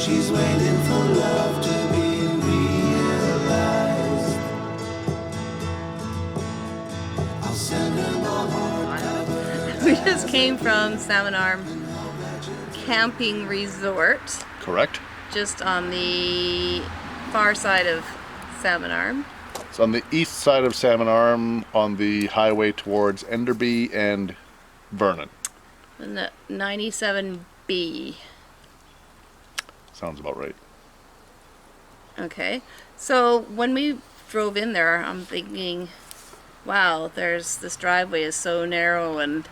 she's waiting for love to be realized. I'll send her my heart cover. We just came from Salmon Arm Camping Resort, Correct. just on the far side of Salmon Arm. It's on the east side of Salmon Arm on the highway towards Enderby and Vernon. And the 97B. Sounds about right. Okay, so when we drove in there, I'm thinking, wow, this driveway is so narrow and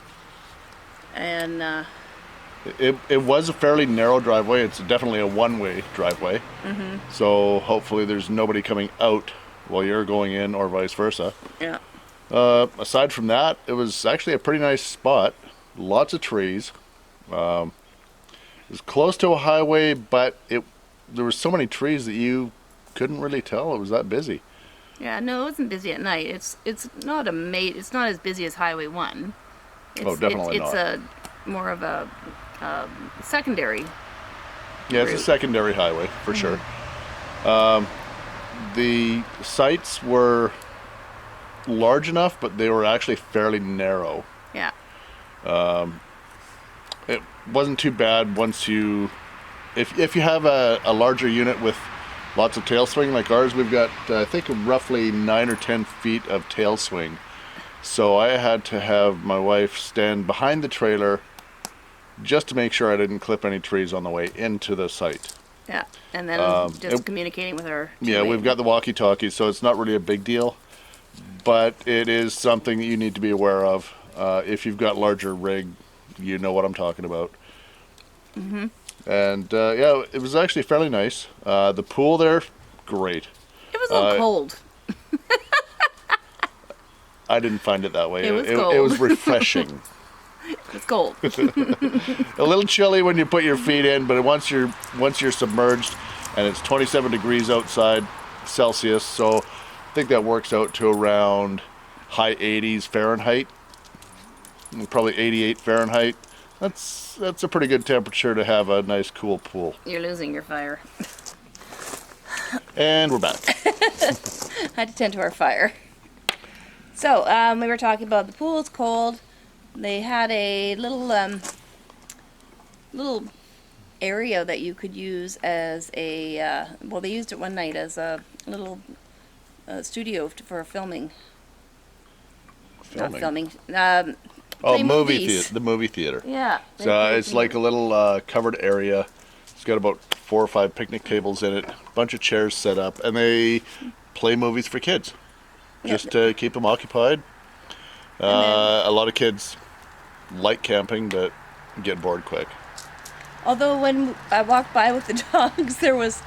It was a fairly narrow driveway. It's definitely a one-way driveway. mm-hmm. So hopefully there's nobody coming out while you're going in or vice versa. Yeah. Aside from that, it was actually a pretty nice spot. Lots of trees. It was close to a highway, but there were so many trees that you couldn't really tell it was that busy. Yeah, no, it wasn't busy at night. It's not it's not as busy as Highway 1. Definitely it's not. a more of a secondary. Yeah, it's a route. secondary highway for sure. The sites were large enough, but they were actually fairly narrow. Yeah. It wasn't too bad once if you have a larger unit with lots of tail swing like ours. We've got I think roughly 9 or 10 feet of tail swing. So I had to have my wife stand behind the trailer just to make sure I didn't clip any trees on the way into the site. Yeah, and then just communicating with her. Yeah, we've got the walkie-talkies, so it's not really a big deal. But it is something that you need to be aware of. If you've got larger rig, you know what I'm talking about. Mm-hmm. And yeah, it was actually fairly nice. The pool there, great. It was a little cold. I didn't find it that way. It was cold. It was refreshing. It's cold. A little chilly when you put your feet in, but once you're submerged, and it's 27 degrees outside Celsius, so I think that works out to around high 80s Fahrenheit, probably 88 Fahrenheit. That's a pretty good temperature to have a nice cool pool. You're losing your fire. And we're back. Had to tend to our fire. So we were talking about the pool. It's cold. They had a little area that you could use as a well, they used it one night as a little studio for filming. Not filming. Oh, play movies. The movie theater. Yeah. So it's like a little covered area. It's got about 4 or 5 picnic tables in it, a bunch of chairs set up, and they play movies for kids, just to keep them occupied. A lot of kids like camping, but get bored quick. Although when I walked by with the dogs, there was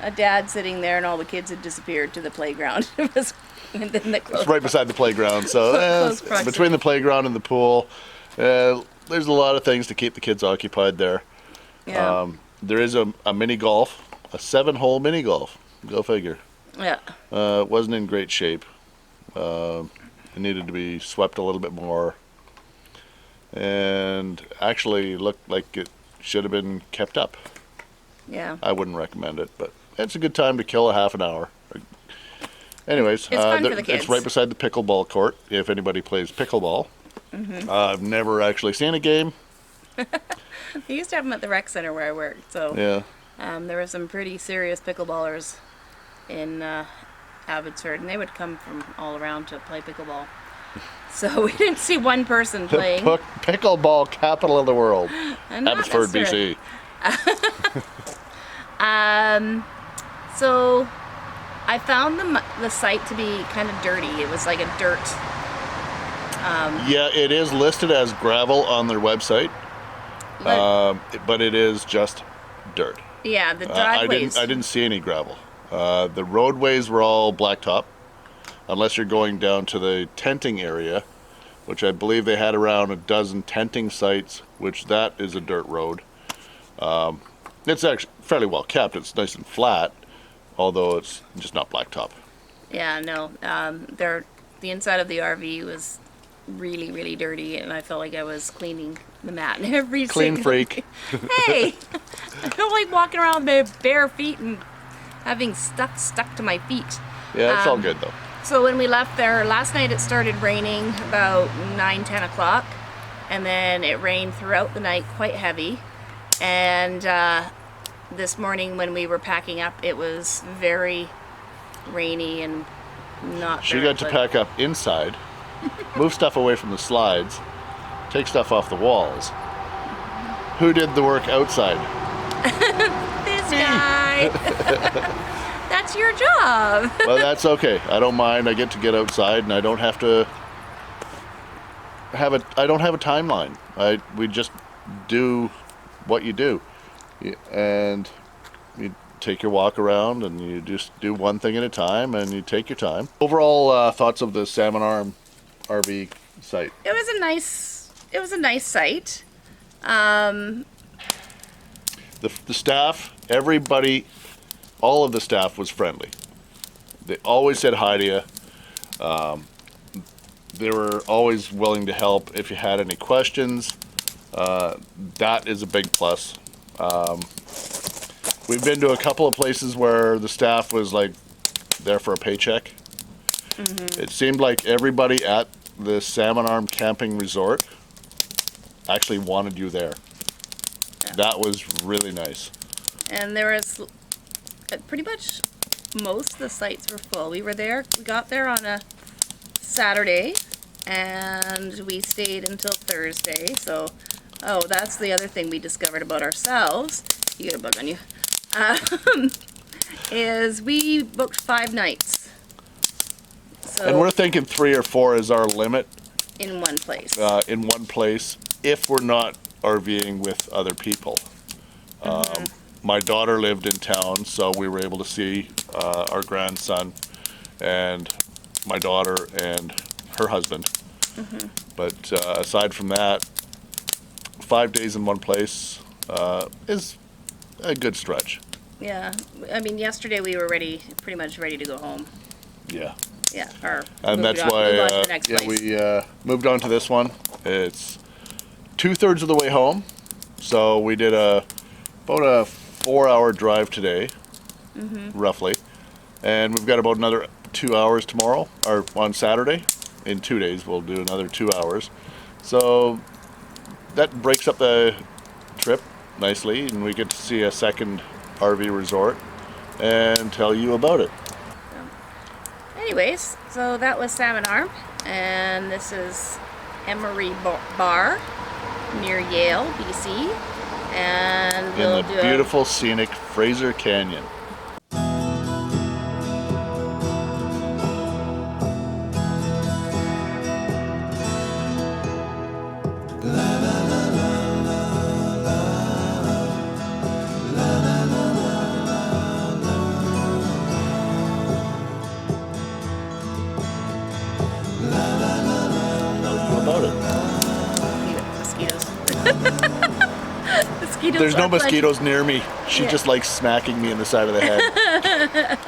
a dad sitting there, and all the kids had disappeared to the playground. It was It's right beside the playground, so Close between the playground and the pool, there's a lot of things to keep the kids occupied there. Yeah. There is a mini golf, a 7-hole mini golf. Go figure. Yeah. It wasn't in great shape. It needed to be swept a little bit more, and actually looked like it should have been kept up. Yeah. I wouldn't recommend it, but it's a good time to kill a half an hour. Anyways, It's fun for the kids. It's right beside the pickleball court, if anybody plays pickleball. Mm-hmm. I've never actually seen a game. They used to have them at the rec center where I worked, so Yeah. there were some pretty serious pickleballers in Abbotsford, and they would come from all around to play pickleball. So we didn't see one person playing. The pickleball capital of the world, Not Abbotsford, necessarily. BC. So I found the site to be kind of dirty. It was like a dirt. Yeah, it is listed as gravel on their website, but it is just dirt. Yeah, the driveways. I didn't see any gravel. The roadways were all blacktop, unless you're going down to the tenting area, which I believe they had around a dozen tenting sites, which that is a dirt road. It's actually fairly well kept. It's nice and flat, although it's just not blacktop. Yeah, no. The inside of the RV was really, really dirty, and I felt like I was cleaning the mat every Clean single freak. Hey, I don't like walking around with my bare feet and having stuck to my feet. Yeah, it's all good though. So when we left there last night, it started raining about 9-10 o'clock, and then it rained throughout the night, quite heavy. And this morning when we were packing up, it was very rainy and not She very got to good. pack up inside, move stuff away from the slides, take stuff off the walls. Who did the work outside? This guy. That's your job. Well, that's okay. I don't mind. I get to get outside, and I don't have to have a. I don't have a timeline. We just do what you do, and you take your walk around, and you just do one thing at a time, and you take your time. Overall thoughts of the Salmon Arm RV site. It was a nice site. The staff, everybody, all of the staff was friendly. They always said hi to you. They were always willing to help if you had any questions. That is a big plus. We've been to a couple of places where the staff was like there for a paycheck. Mm-hmm. It seemed like everybody at the Salmon Arm Camping Resort actually wanted you there. Yeah. That was really nice. And there was pretty much most of the sites were full. We got there on a Saturday and we stayed until Thursday. So, that's the other thing we discovered about ourselves. You got a bug on you. Is we booked 5 nights. So And we're thinking 3 or 4 is our limit in one place. in one place if we're not RVing with other people. My daughter lived in town, so we were able to see our grandson and my daughter and her husband. But aside from that, 5 days in one place is a good stretch. Yeah, I mean, yesterday we were pretty much ready to go home. Yeah. Yeah, or And move that's on- why move on to the next place. we moved on to this one. It's 2/3 of the way home. So we did about a 4-hour drive today, roughly. And we've got about another 2 hours tomorrow, or on Saturday. In 2 days, we'll do another 2 hours. So that breaks up the trip nicely, and we get to see a second RV resort and tell you about it. Anyways, so that was Salmon Arm, and this is Emery Bar near Yale, BC, and we'll In the beautiful scenic Fraser Canyon. About it. mosquitoes. Mosquitoes. There's no are plenty. mosquitoes near me. She Yeah. just likes smacking me in the side of the head.